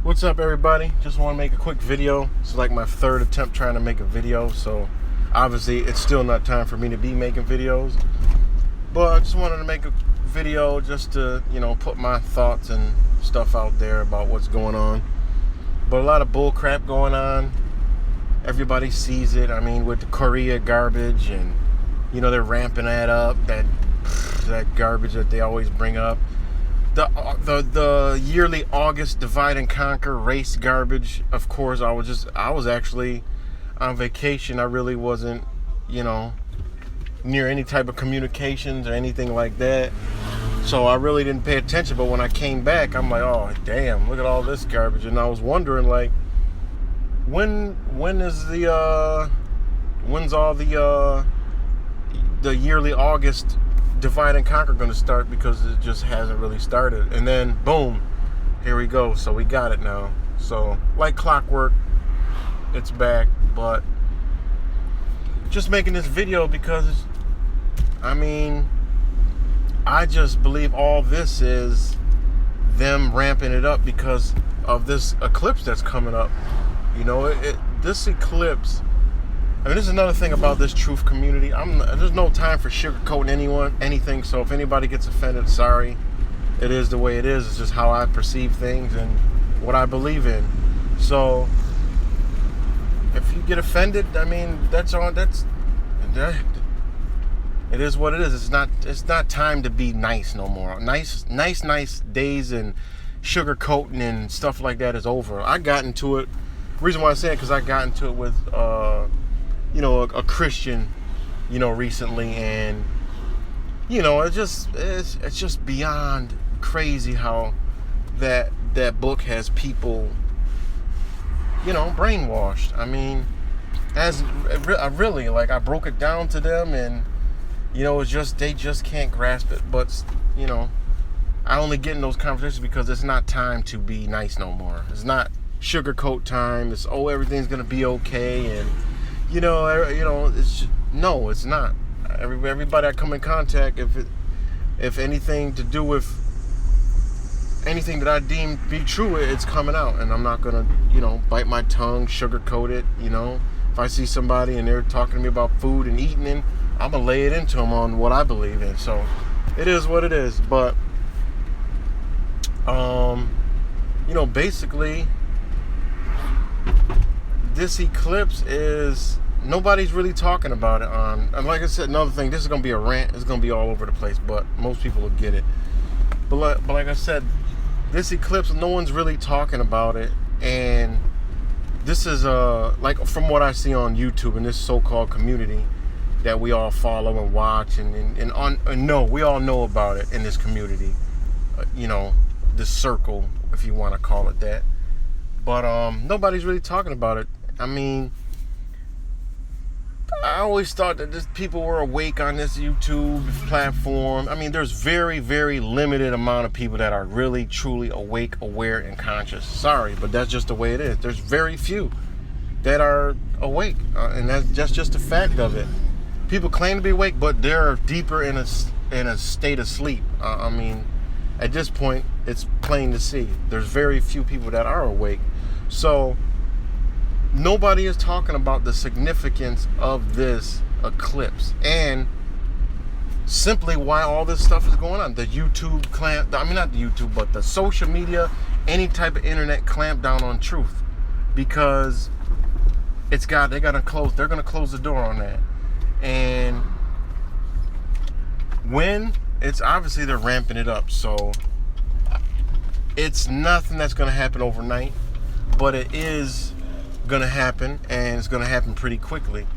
What's up, everybody? Just want to make a quick video. It's like my third attempt trying to make a video, so obviously it's still not time for me to be making videos, but I just wanted to make a video just to, put my thoughts and stuff out there about what's going on. But a lot of bull crap going on. Everybody sees it. I mean, with the Korea garbage, and they're ramping that up, that garbage that they always bring up. The yearly August divide and conquer race garbage. Of course, I was actually on vacation. I really wasn't, near any type of communications or anything like that. So I really didn't pay attention. But when I came back, I'm like, oh damn, look at all this garbage. And I was wondering, like, when's all the yearly August divide and conquer going to start, because it just hasn't really started. And then boom, here we go. So we got it now. So like clockwork, it's back. But just making this video because I just believe all this is them ramping it up because of this eclipse that's coming up. This eclipse, this is another thing about this truth community. There's no time for sugarcoating anything. So if anybody gets offended, sorry. It is the way it is. It's just how I perceive things and what I believe in. So if you get offended, it is what it is. It's not time to be nice no more. Nice days and sugarcoating and stuff like that is over. I got into it. The reason why I say it, because I got into it with a Christian, recently, and it's just beyond crazy how that book has people, brainwashed. I broke it down to them, and they just can't grasp it. But I only get in those conversations because it's not time to be nice no more. It's not sugarcoat time. It's everything's gonna be okay, and it's just, no, it's not. Everybody I come in contact, if anything to do with anything that I deem be true, it's coming out, and I'm not gonna, bite my tongue, sugarcoat it. If I see somebody and they're talking to me about food and eating, and I'm gonna lay it into them on what I believe in. So it is what it is. But basically, this eclipse is, nobody's really talking about it and like I said, another thing, this is going to be a rant. It's going to be all over the place, but most people will get it. But like I said, this eclipse, no one's really talking about it. And this is like, from what I see on YouTube and this so-called community that we all follow and watch and know, we all know about it in this community, this circle, if you want to call it that. But nobody's really talking about it. I always thought that people were awake on this YouTube platform. There's very, very limited amount of people that are really, truly awake, aware, and conscious. Sorry, but that's just the way it is. There's very few that are awake, and that's just a fact of it. People claim to be awake, but they're deeper in a state of sleep. At this point, it's plain to see. There's very few people that are awake. So nobody is talking about the significance of this eclipse and simply why all this stuff is going on. The YouTube not the YouTube, but the social media, any type of internet clamp down on truth, because they're gonna close the door on that. And when it's obviously they're ramping it up, so it's nothing that's gonna happen overnight, but it is gonna happen, and it's gonna happen pretty quickly.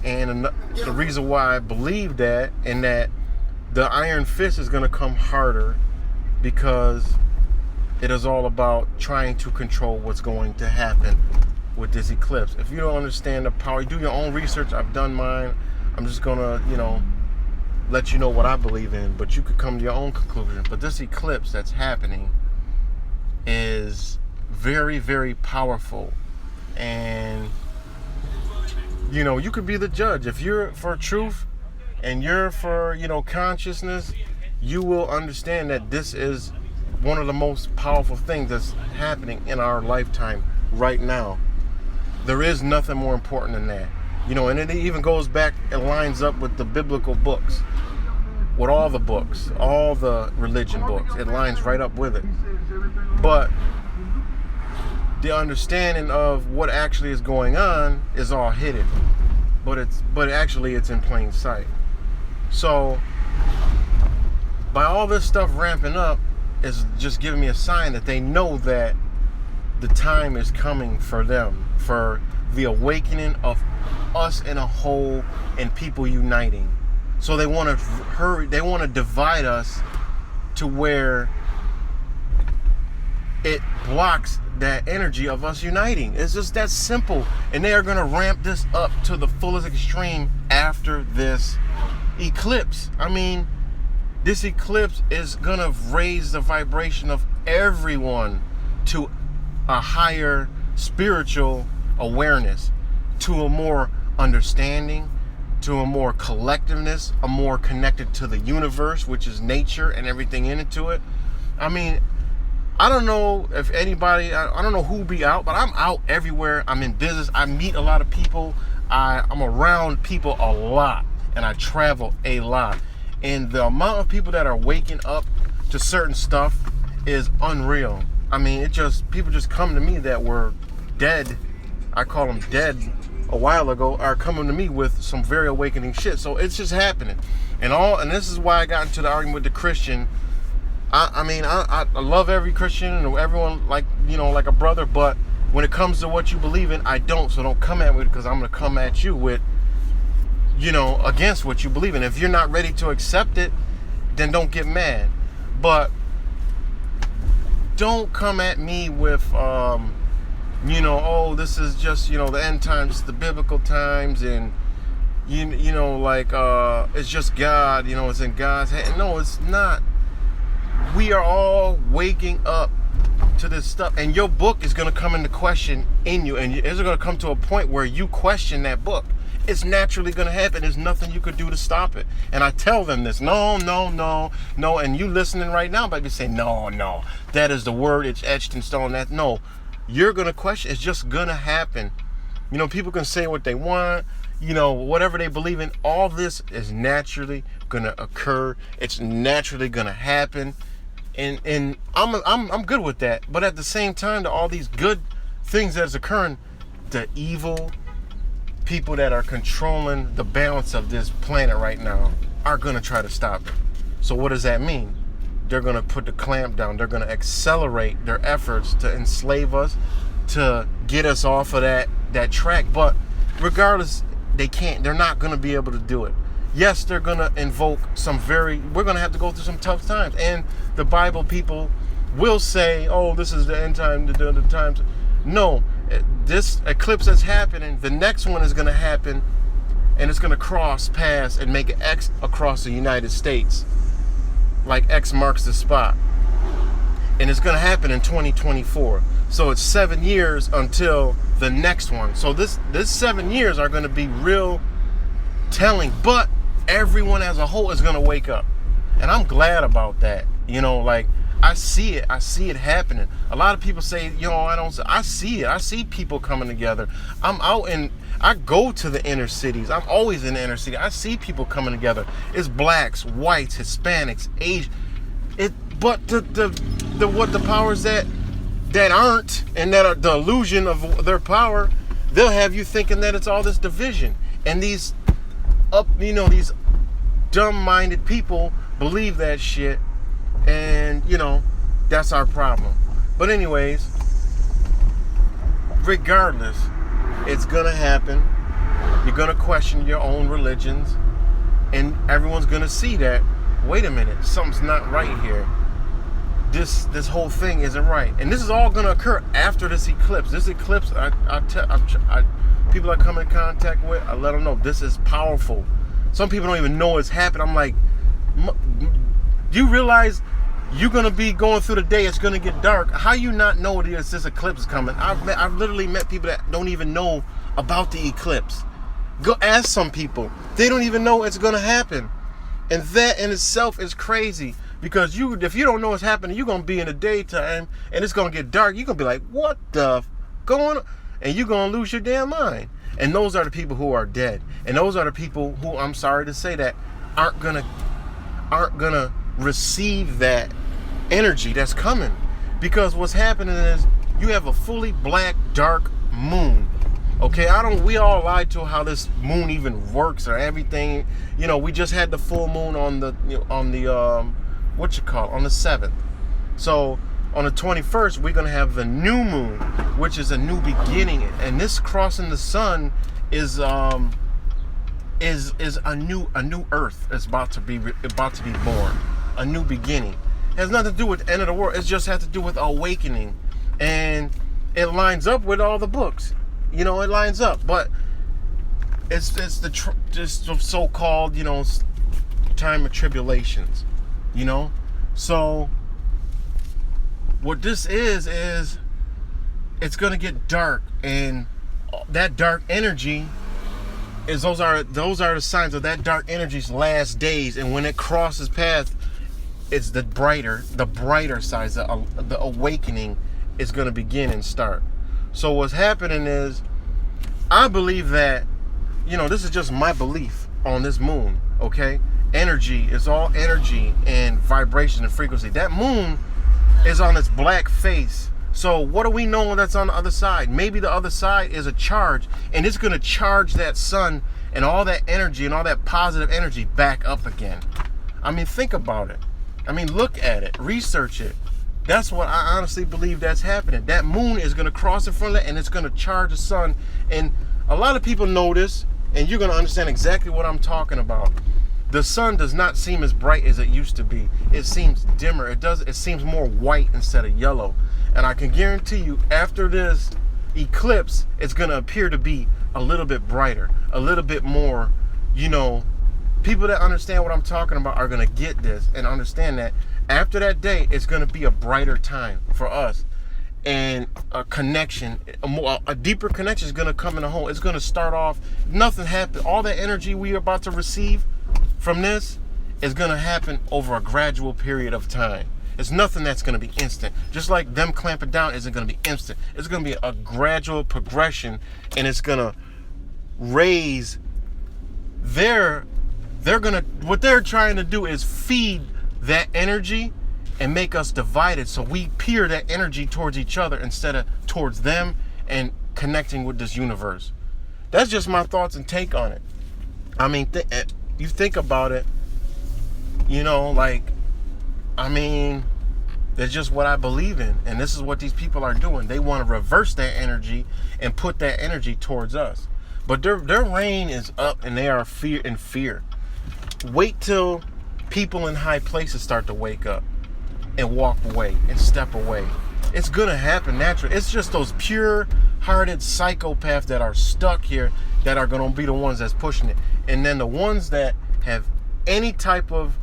And the reason why I believe that, and that the iron fist is gonna come harder, because it is all about trying to control what's going to happen with this eclipse. If you don't understand the power, do your own research. I've done mine. I'm just gonna let you know what I believe in, but you could come to your own conclusion. But this eclipse that's happening is very, very powerful. And you could be the judge. If you're for truth and you're for consciousness, you will understand that this is one of the most powerful things that's happening in our lifetime right now. There is nothing more important than that. And it even goes back, it lines up with the biblical books, with all the books, all the religion books. It lines right up with it. But the understanding of what actually is going on is all hidden. But actually it's in plain sight. So by all this stuff ramping up is just giving me a sign that they know that the time is coming for them, for the awakening of us in a whole and people uniting. So they want to hurry, they want to divide us to where it blocks that energy of us uniting. It's just that simple. And they are going to ramp this up to the fullest extreme after this eclipse. I mean, this eclipse is going to raise the vibration of everyone to a higher spiritual awareness, to a more understanding, to a more collectiveness, a more connected to the universe, which is nature and everything into it. I mean, I don't know if anybody, I don't know who be out, but I'm out everywhere. I'm in business. I meet a lot of people. I'm around people a lot, and I travel a lot. And the amount of people that are waking up to certain stuff is unreal. I mean, people just come to me that were dead. I call them dead a while ago, are coming to me with some very awakening shit. So it's just happening. And this is why I got into the argument with the Christian. I love every Christian and everyone like a brother, but when it comes to what you believe in, I don't. So don't come at me, because I'm going to come at you with, against what you believe in. If you're not ready to accept it, then don't get mad. But don't come at me with, this is just, the end times, the biblical times, and, it's just God, it's in God's hand. No, it's not. We are all waking up to this stuff, and your book is going to come into question in you, and it's going to come to a point where you question that book. It's naturally going to happen. There's nothing you could do to stop it. And I tell them this, no, and you listening right now might be saying, no, that is the word, it's etched in stone. That, no, you're going to question. It's just going to happen. People can say what they want, whatever they believe in. All this is naturally going to occur. It's naturally going to happen. And I'm good with that. But at the same time, to all these good things that's occurring, the evil people that are controlling the balance of this planet right now are going to try to stop it. So what does that mean? They're going to put the clamp down. They're going to accelerate their efforts to enslave us, to get us off of that track. But regardless, they can't. They're not going to be able to do it. Yes, they're going to invoke we're going to have to go through some tough times. And the Bible people will say, oh, this is the end time, the times. No, this eclipse that's happening, the next one is going to happen, and it's going to cross paths and make an X across the United States. Like X marks the spot. And it's going to happen in 2024. So it's 7 years until the next one. So this 7 years are going to be real telling, but everyone as a whole is going to wake up. And I'm glad about that. I see it happening. A lot of people say, I see it. I see people coming together. I'm out and I go to the inner cities. I'm always in the inner city. I see people coming together. It's blacks, whites, Hispanics, Asian. But the powers that aren't, and that are the illusion of their power, they'll have you thinking that it's all this division. And these dumb-minded people believe that shit. And, that's our problem. But anyways, regardless, it's going to happen. You're going to question your own religions. And everyone's going to see that, wait a minute, something's not right here. This whole thing isn't right. And this is all going to occur after this eclipse. This eclipse, people I come in contact with, I let them know this is powerful. Some people don't even know it's happened. I'm like, do you realize you're going to be going through the day, it's going to get dark? How you not know this eclipse is coming? I've literally met people that don't even know about the eclipse. Go ask some people. They don't even know it's going to happen. And that in itself is crazy. Because if you don't know what's happening, you're going to be in the daytime and it's going to get dark. You're going to be like, what the going on? And you're going to lose your damn mind. And those are the people who are dead. And those are the people who, I'm sorry to say that, aren't gonna receive that energy that's coming. Because what's happening is you have a fully black, dark moon. Okay, we all lied to how this moon even works or everything. You know, we just had the full moon on the 7th. So on the 21st, we're gonna have the new moon, which is a new beginning. And this crossing the sun is a new earth is about to be born, a new beginning. It has nothing to do with the end of the world. It just has to do with awakening, and it lines up with all the books. You know, it lines up, but it's just the so-called, you know, time of tribulations. You know, so what this is it's gonna get dark, and that dark energy is those are the signs of that dark energy's last days. And when it crosses path, it's the brighter side, the awakening is going to begin and start. So what's happening is, I believe that, you know, this is just my belief on this moon. Okay, energy is all energy and vibration and frequency. That moon is on its black face. So what do we know that's on the other side? Maybe the other side is a charge, and it's going to charge that sun and all that energy and all that positive energy back up again. I mean, think about it. I mean, look at it, research it. That's what I honestly believe that's happening. That moon is going to cross in front of it, and it's going to charge the sun. And a lot of people know this, and you're going to understand exactly what I'm talking about. The sun does not seem as bright as it used to be. It seems dimmer. It seems more white instead of yellow. And I can guarantee you, after this eclipse, it's going to appear to be a little bit brighter, a little bit more, you know, people that understand what I'm talking about are going to get this and understand that after that day, it's going to be a brighter time for us. And a connection, a deeper connection is going to come in the home. It's going to start off, nothing happened. All that energy we are about to receive from this is going to happen over a gradual period of time. It's nothing that's going to be instant. Just like them clamping down isn't going to be instant. It's going to be a gradual progression, and it's going to raise what they're trying to do is feed that energy and make us divided, so we peer that energy towards each other instead of towards them and connecting with this universe. That's just my thoughts and take on it. I mean, you think about it, you know, like, I mean, that's just what I believe in. And this is what these people are doing. They want to reverse that energy and put that energy towards us. But their reign is up, and they are in fear. Wait till people in high places start to wake up and walk away and step away. It's going to happen naturally. It's just those pure-hearted psychopaths that are stuck here that are going to be the ones that's pushing it. And then the ones that have any type of,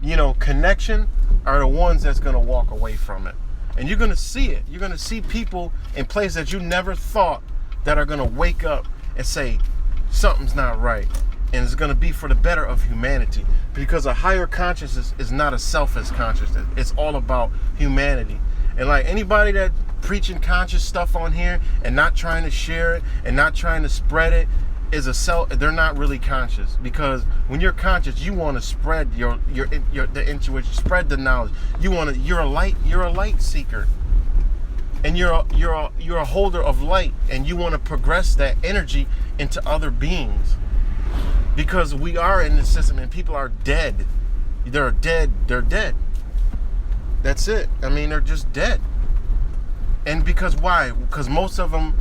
you know, connection are the ones that's going to walk away from it. And you're going to see it. You're going to see people in places that you never thought that are going to wake up and say, something's not right. And it's going to be for the better of humanity. Because a higher consciousness is not a selfish consciousness. It's all about humanity. And like anybody that preaching conscious stuff on here and not trying to share it and not trying to spread it is they're not really conscious. Because when you're conscious, you want to spread the intuition, spread the knowledge. You're a light seeker. And you're a holder of light, and you want to progress that energy into other beings. Because we are in this system, and people are dead. They're dead. That's it. I mean, they're just dead. And because why? Because most of them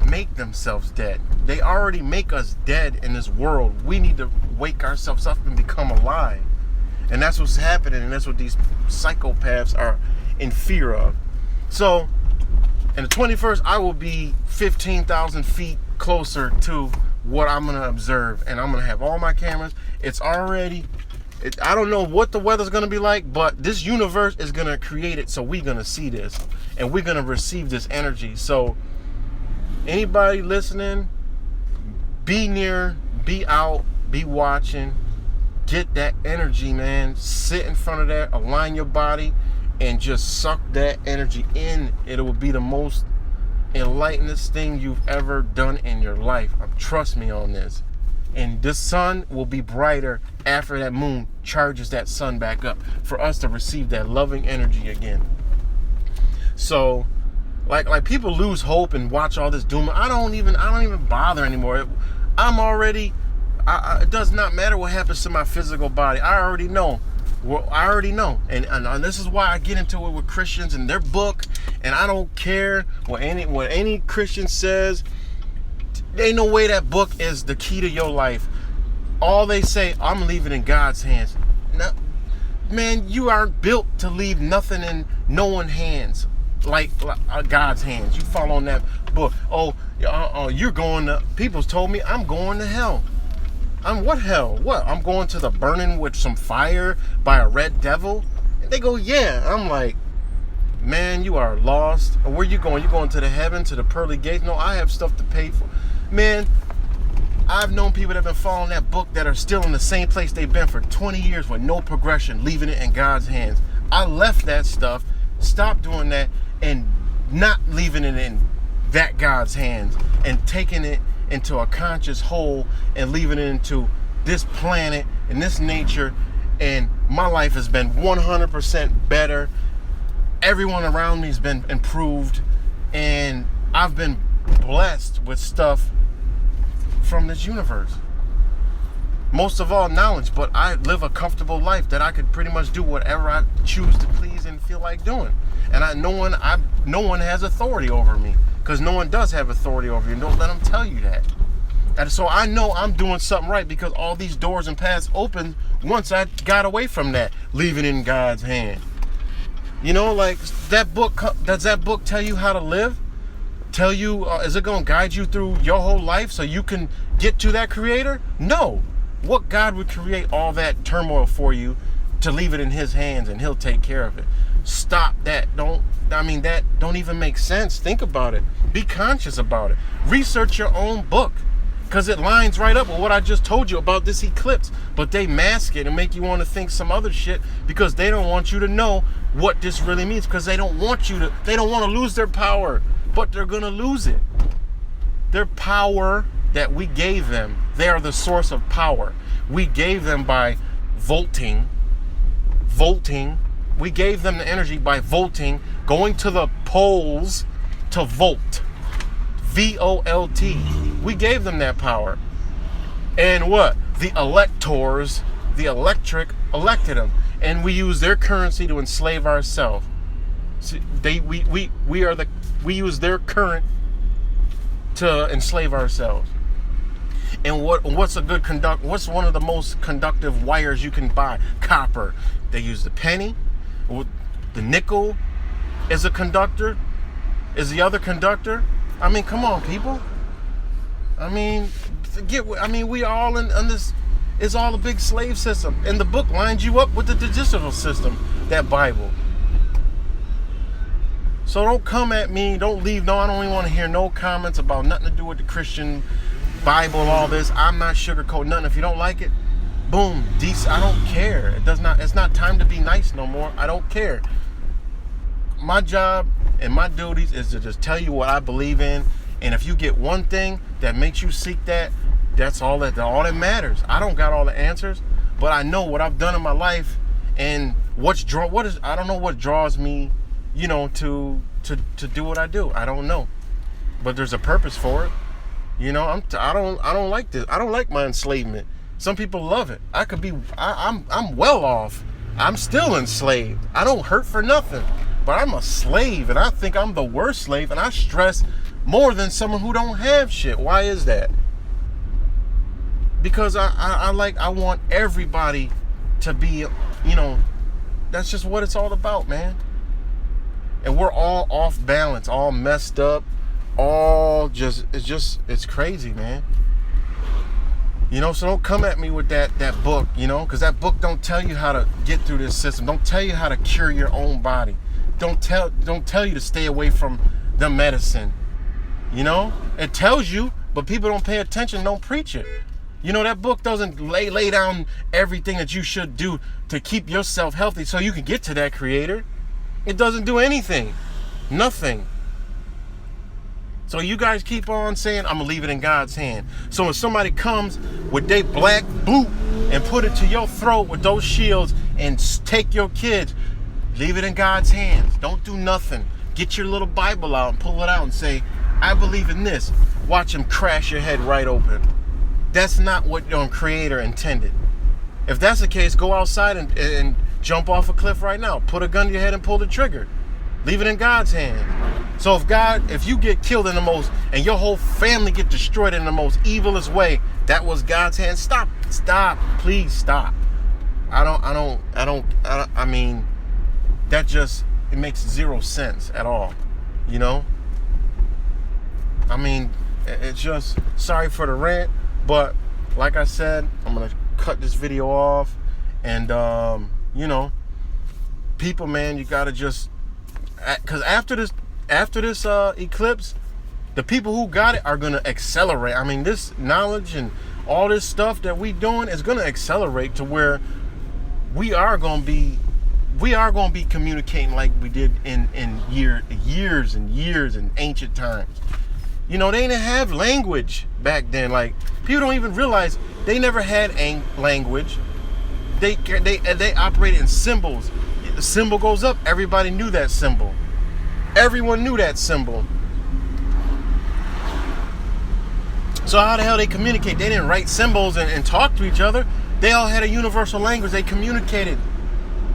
make themselves dead. They already make us dead in this world. We need to wake ourselves up and become alive. And that's what's happening, and that's what these psychopaths are in fear of. So, in the 21st, I will be 15,000 feet closer to what I'm going to observe. And I'm going to have all my cameras. I don't know what the weather's going to be like, but this universe is going to create it, so we're going to see this. And we're going to receive this energy. So, anybody listening, be near, be out, be watching. get that energy, man. Sit in front of that, align your body, and just suck that energy in. It will be the most enlighteningest thing you've ever done in your life. Trust me on this. And the sun will be brighter after that moon charges that sun back up for us to receive that loving energy again. So, like people lose hope and watch all this doom. I don't even bother anymore. It does not matter what happens to my physical body. I already know. Well, I already know. And this is why I get into it with Christians and their book. And I don't care what any Christian says. There ain't no way that book is the key to your life. All they say, I'm leaving in God's hands. No, man, you aren't built to leave nothing in no one's hands. Like God's hands. You follow on that book. You're going to, people's told me I'm going to hell. I'm what hell? What? I'm going to the burning with some fire by a red devil? And they go, yeah. I'm like, man, you are lost. Where you going? You going to the heaven, to the pearly gates? No, I have stuff to pay for. Man, I've known people that have been following that book that are still in the same place they've been for 20 years with no progression, leaving it in God's hands. I left that stuff, stopped doing that, and not leaving it in that God's hands and taking it into a conscious whole and leaving it into this planet and this nature. And my life has been 100% better. Everyone around me has been improved, and I've been blessed with stuff from this universe. Most of all, knowledge, but I live a comfortable life that I could pretty much do whatever I choose to please and feel like doing. And no one has authority over me, because no one does have authority over you. Don't let them tell you that. And so I know I'm doing something right, because all these doors and paths opened once I got away from that, leaving it in God's hand. You know, like that book, does that book tell you how to live? Tell you, is it going to guide you through your whole life so you can get to that creator? No. What God would create all that turmoil for you to leave it in his hands and he'll take care of it? Stop that. That don't even make sense. Think about it. Be conscious about it. Research your own book, because it lines right up with what I just told you about this eclipse. But they mask it and make you want to think some other shit, because they don't want you to know what this really means, because they don't want to lose their power, but they're going to lose it. Their power that we gave them, they are the source of power. We gave them by volting. We gave them the energy by volting, going to the poles to volt. V-O-L-T. We gave them that power. And what? The electors, the electric, elected them. And we use their currency to enslave ourselves. See, we use their current to enslave ourselves. And what's one of the most conductive wires you can buy? Copper. They use the penny. The nickel is a conductor. Is the other conductor? I mean, come on, people. We all in this. It's all a big slave system. And the book lines you up with the digital system, that Bible. So don't come at me. Don't leave. No, I don't even want to hear no comments about nothing to do with the Christian Bible and all this. I'm not sugarcoating nothing. If you don't like it, boom, I don't care. It's not time to be nice no more. I don't care. My job and my duties is to just tell you what I believe in. And if you get one thing that makes you seek that, that's all that matters. I don't got all the answers, but I know what I've done in my life and I don't know what draws me, to do what I do. I don't know. But there's a purpose for it. I don't like this. I don't like my enslavement. Some people love it. I'm well off. I'm still enslaved. I don't hurt for nothing. But I'm a slave, and I think I'm the worst slave, and I stress more than someone who don't have shit. Why is that? Because I want everybody to be, that's just what it's all about, man. And we're all off balance, all messed up, it's crazy, man. So don't come at me with that book, because that book don't tell you how to get through this system. Don't tell you how to cure your own body. Don't tell you to stay away from the medicine. It tells you, but people don't pay attention, don't preach it. You know, that book doesn't lay down everything that you should do to keep yourself healthy so you can get to that creator. It doesn't do anything. Nothing. So you guys keep on saying, I'm going to leave it in God's hand. So when somebody comes with their black boot and put it to your throat with those shields and take your kids, leave it in God's hands. Don't do nothing. Get your little Bible out and pull it out and say, I believe in this. Watch him crash your head right open. That's not what your creator intended. If that's the case, go outside and jump off a cliff right now. Put a gun to your head and pull the trigger. Leave it in God's hands. So if you get killed in the most, and your whole family get destroyed in the most evilest way, that was God's hand. Stop, please stop. I mean, that just, it makes zero sense at all, you know? I mean, it's just, sorry for the rant, but like I said, I'm going to cut this video off, and, you know, people, man, you got to just, because after this eclipse, the people who got it are going to accelerate. I mean, this knowledge and all this stuff that we doing is going to accelerate to where we are going to be communicating like we did in years and years in ancient times. You know, they didn't have language back then. Like, people don't even realize they never had language. They operated in symbols. The symbol goes up, everybody knew that symbol. Everyone knew that symbol. So how the hell they communicate? They didn't write symbols and talk to each other. They all had a universal language. They communicated.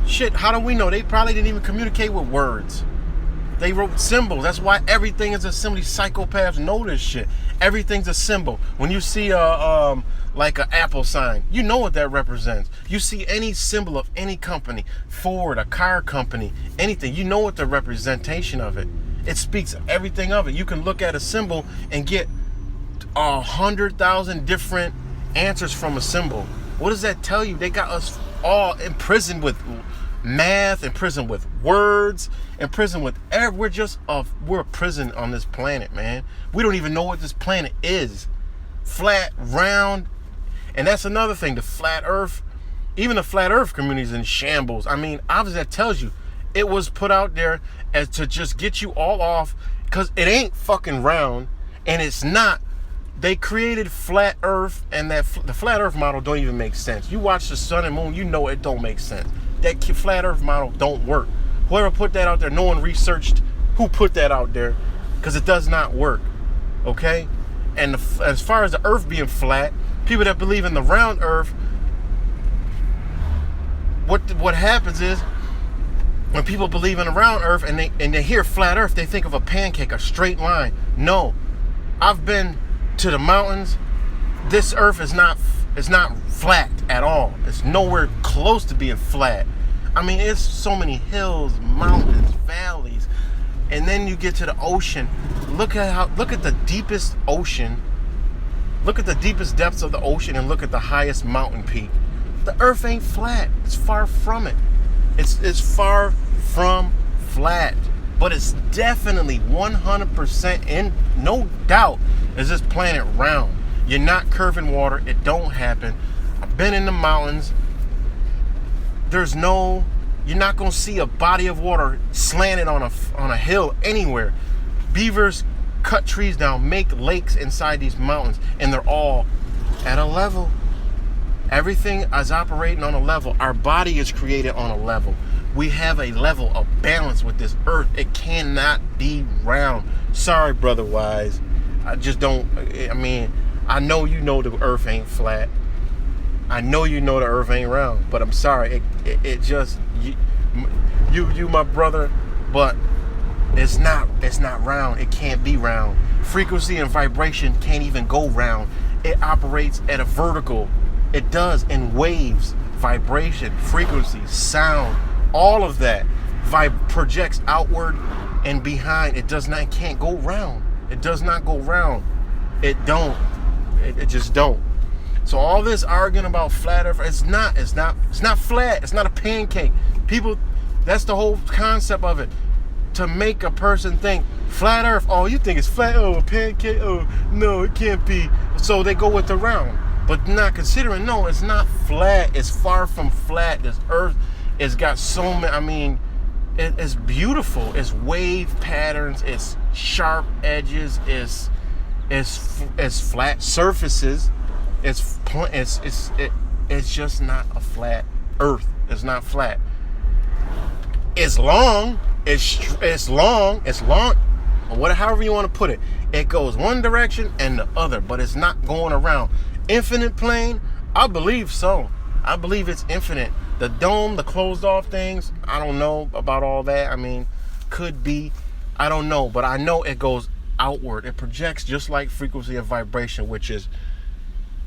Shit, how do we know? They probably didn't even communicate with words. They wrote symbols. That's why everything is a symbol. These psychopaths know this shit. Everything's a symbol. When you see like an Apple sign, you know what that represents. You see any symbol of any company, Ford, a car company, anything, you know what the representation of it. It speaks everything of it. You can look at a symbol and get 100,000 different answers from a symbol. What does that tell you? They got us all imprisoned with math, imprisoned with words, imprisoned with we're a prison on this planet, man. We don't even know what this planet is. Flat, round. And that's another thing, the flat earth, even the flat earth community is in shambles. I mean, obviously that tells you it was put out there as to just get you all off, because it ain't fucking round, and it's not. They created flat earth, and the flat earth model don't even make sense. You watch the sun and moon, you know it don't make sense. That flat earth model don't work. Whoever put that out there, no one researched who put that out there, because it does not work, okay? And as far as the earth being flat, people that believe in the round earth, what happens is, when people believe in a round earth and they hear flat earth, they think of a pancake, a straight line. No, I've been to the mountains. This earth is not flat at all. It's nowhere close to being flat. I mean, it's so many hills, mountains, valleys, and then you get to the ocean. Look at the deepest ocean. Look at the deepest depths of the ocean and look at the highest mountain peak. The earth ain't flat. It's far from it. It's far from flat. But it's definitely 100% in, no doubt, is this planet round. You're not curving water. It don't happen. I've been in the mountains. You're not going to see a body of water slanted on a hill anywhere. Beavers cut trees down, make lakes inside these mountains, and they're all at a level. Everything is operating on a level. Our body is created on a level. We have a level of balance with this earth. It cannot be round. Sorry, Brother Wise. I just don't, I mean, I know you know the earth ain't flat. I know you know the earth ain't round, but I'm sorry. It just, you my brother, but it's not round. It can't be round. Frequency and vibration can't even go round. It operates at a vertical. It does in waves, vibration, frequency, sound, all of that projects outward and behind. It can't go round. It does not go round. It just don't. So all this arguing about flat earth, it's not flat. It's not a pancake. People, that's the whole concept of it. To make a person think flat earth, oh, you think it's flat, oh, a pancake, oh, no, it can't be. So they go with the round. But not considering, no, it's not flat. It's far from flat. This earth has got so many, I mean, it's beautiful. It's wave patterns. It's sharp edges. It's flat surfaces. It's just not a flat earth. It's not flat. It's long. It's long. However you want to put it. It goes one direction and the other, but it's not going around. Infinite plane? I believe so. I believe it's infinite. The dome, the closed off things, I don't know about all that. I mean, could be. I don't know, but I know it goes outward. It projects just like frequency and vibration, which is,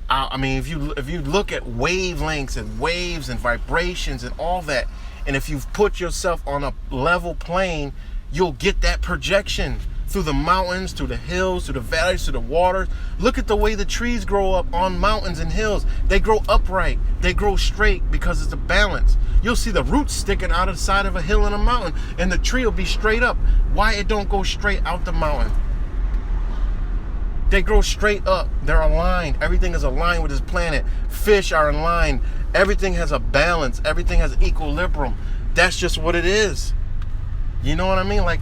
I mean, if you look at wavelengths and waves and vibrations and all that, and if you've put yourself on a level plane, you'll get that projection through the mountains, through the hills, through the valleys, through the waters. Look at the way the trees grow up on mountains and hills. They grow upright. They grow straight because it's a balance. You'll see the roots sticking out of the side of a hill and a mountain, and the tree will be straight up. Why it don't go straight out the mountain? They grow straight up. They're aligned. Everything is aligned with this planet. Fish are in line. Everything has a balance. Everything has equilibrium. That's just what it is. You know what I mean? Like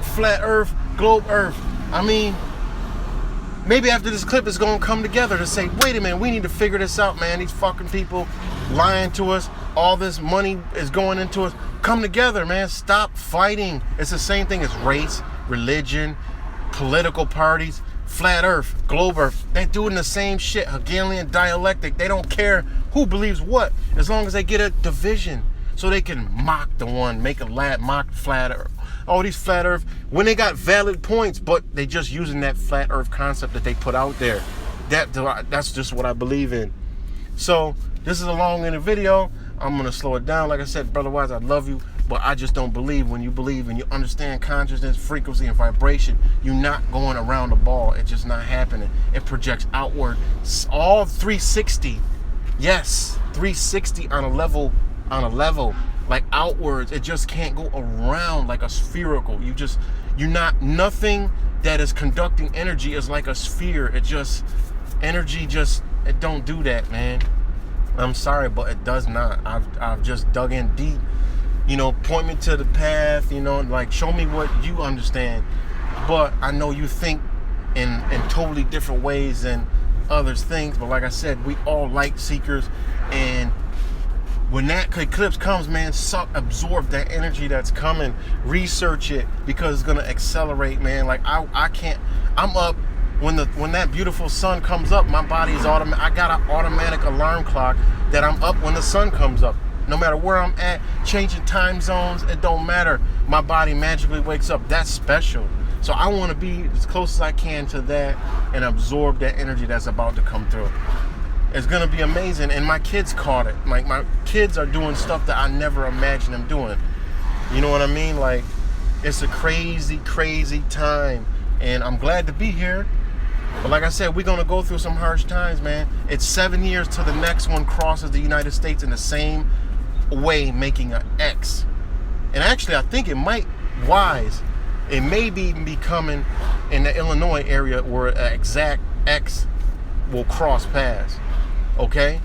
flat earth, globe earth. I mean, maybe after this clip it's going to come together to say, wait a minute, we need to figure this out, man. These fucking people lying to us. All this money is going into us. Come together, man. Stop fighting. It's the same thing as race, religion, political parties, flat earth, globe earth. They're doing the same shit. Hegelian dialectic. They don't care who believes what, as long as they get a division. So they can mock the one, mock flat earth. Oh, these flat earth, when they got valid points, but they just using that flat earth concept that they put out there. That's just what I believe in. So this is a long-winded video. I'm gonna slow it down. Like I said, Brother Wise, I love you, but I just don't believe. When you believe and you understand consciousness, frequency, and vibration, you're not going around the ball. It's just not happening. It projects outward, all 360. Yes, 360 on a level, like outwards. It just can't go around like a spherical. Nothing that is conducting energy is like a sphere. It don't do that, man. I'm sorry, but it does not. I've just dug in deep. Point me to the path, like show me what you understand. But I know you think in totally different ways than others think. But like I said, we all light seekers, and when that eclipse comes, man, absorb that energy that's coming. Research it, because it's gonna accelerate, man. Like I'm up when that beautiful sun comes up. My body is I got an automatic alarm clock that I'm up when the sun comes up. No matter where I'm at, changing time zones, it don't matter. My body magically wakes up. That's special. So I want to be as close as I can to that and absorb that energy that's about to come through. It's going to be amazing. And my kids caught it. Like, my kids are doing stuff that I never imagined them doing. You know what I mean? Like, it's a crazy, crazy time. And I'm glad to be here. But like I said, we're going to go through some harsh times, man. It's 7 years till the next one crosses the United States in the same way, making an X. And actually, I think it may be coming in the Illinois area where an exact X will cross paths. Okay?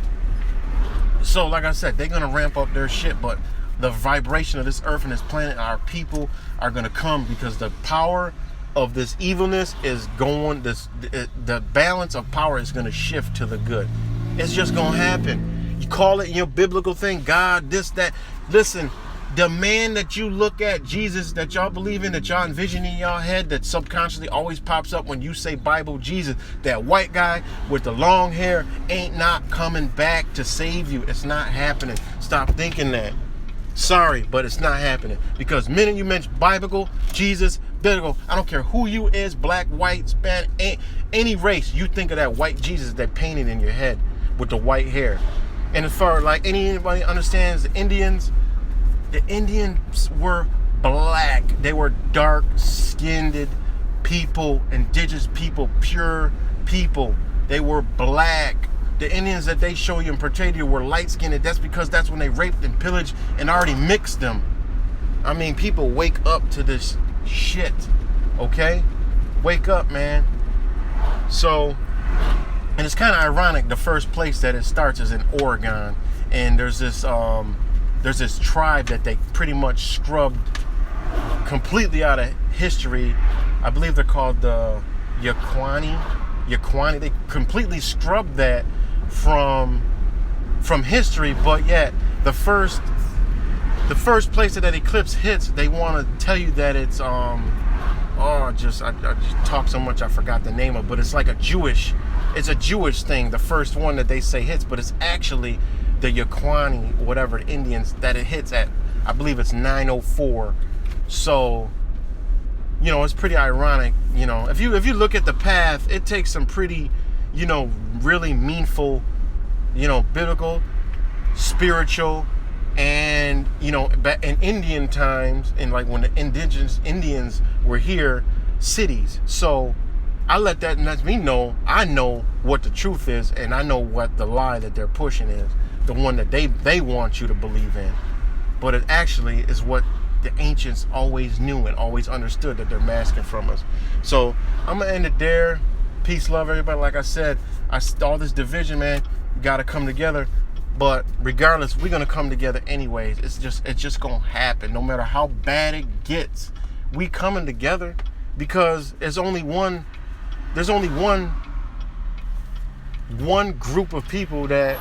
So like I said, they're going to ramp up their shit, but the vibration of this earth and this planet, our people are going to come, because the power of this evilness is going, the balance of power is going to shift to the good. It's just going to happen. You call it in your biblical thing, God, this, that. Listen, the man that you look at, Jesus, that y'all believe in, that y'all envision in y'all head, that subconsciously always pops up when you say Bible, Jesus, that white guy with the long hair ain't not coming back to save you. It's not happening. Stop thinking that. Sorry, but it's not happening. Because the minute you mention Bible, Jesus, biblical, I don't care who you is, black, white, Hispanic, any race, you think of that white Jesus that painted in your head with the white hair. And as far like anybody understands, the Indians were black. They were dark-skinned people, indigenous people, pure people. They were black. The Indians that they show you and portray to you were light-skinned. That's because that's when they raped and pillaged and already mixed them. I mean, people wake up to this shit, okay? Wake up, man. So, And it's kind of ironic. The first place that it starts is in Oregon, and there's this tribe that they pretty much scrubbed completely out of history. I believe they're called the Yaquani. They completely scrubbed that from history, but yet the first place that Eclipse hits, they want to tell you that it's I just talk so much I forgot the name of it, but it's like a Jewish thing, the first one that they say hits, but it's actually the Yaquani, whatever, Indians, that it hits at, I believe it's 904. So, you know, it's pretty ironic. You know, if you look at the path, it takes some pretty, you know, really meaningful, you know, biblical, spiritual, and, you know, back in Indian times, and like when the indigenous Indians were here, cities. So I let me know, I know what the truth is, and I know what the lie that they're pushing is, the one that they want you to believe in. But it actually is what the ancients always knew and always understood that they're masking from us. So I'm gonna end it there. Peace, love, everybody. Like I said, all this division, man, you gotta come together. But regardless, we're gonna come together anyways. It's just gonna happen, no matter how bad it gets. We coming together because there's only one group of people that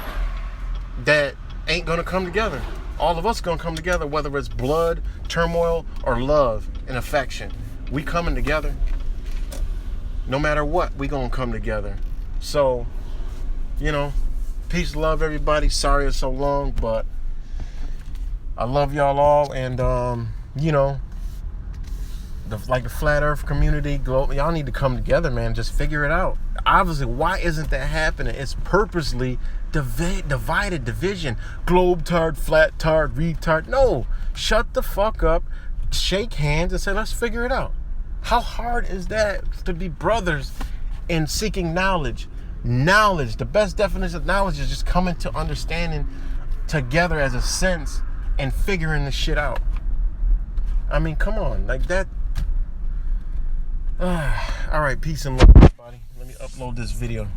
ain't gonna come together. All of us gonna come together, whether it's blood, turmoil, or love and affection. We coming together. No matter what, we gonna come together. So, you know, peace, love, everybody. Sorry it's so long, but I love y'all all. And you know, the flat earth community, y'all need to come together, man. Just figure it out. Obviously, why isn't that happening? It's purposely divided division. Globe tard, flat tard, retard. No, shut the fuck up, shake hands, and say, let's figure it out. How hard is that, to be brothers in seeking knowledge? Knowledge, the best definition of knowledge is just coming to understanding together as a sense and figuring the shit out. I mean, come on, like that. All right, peace and love, everybody. Let me upload this video.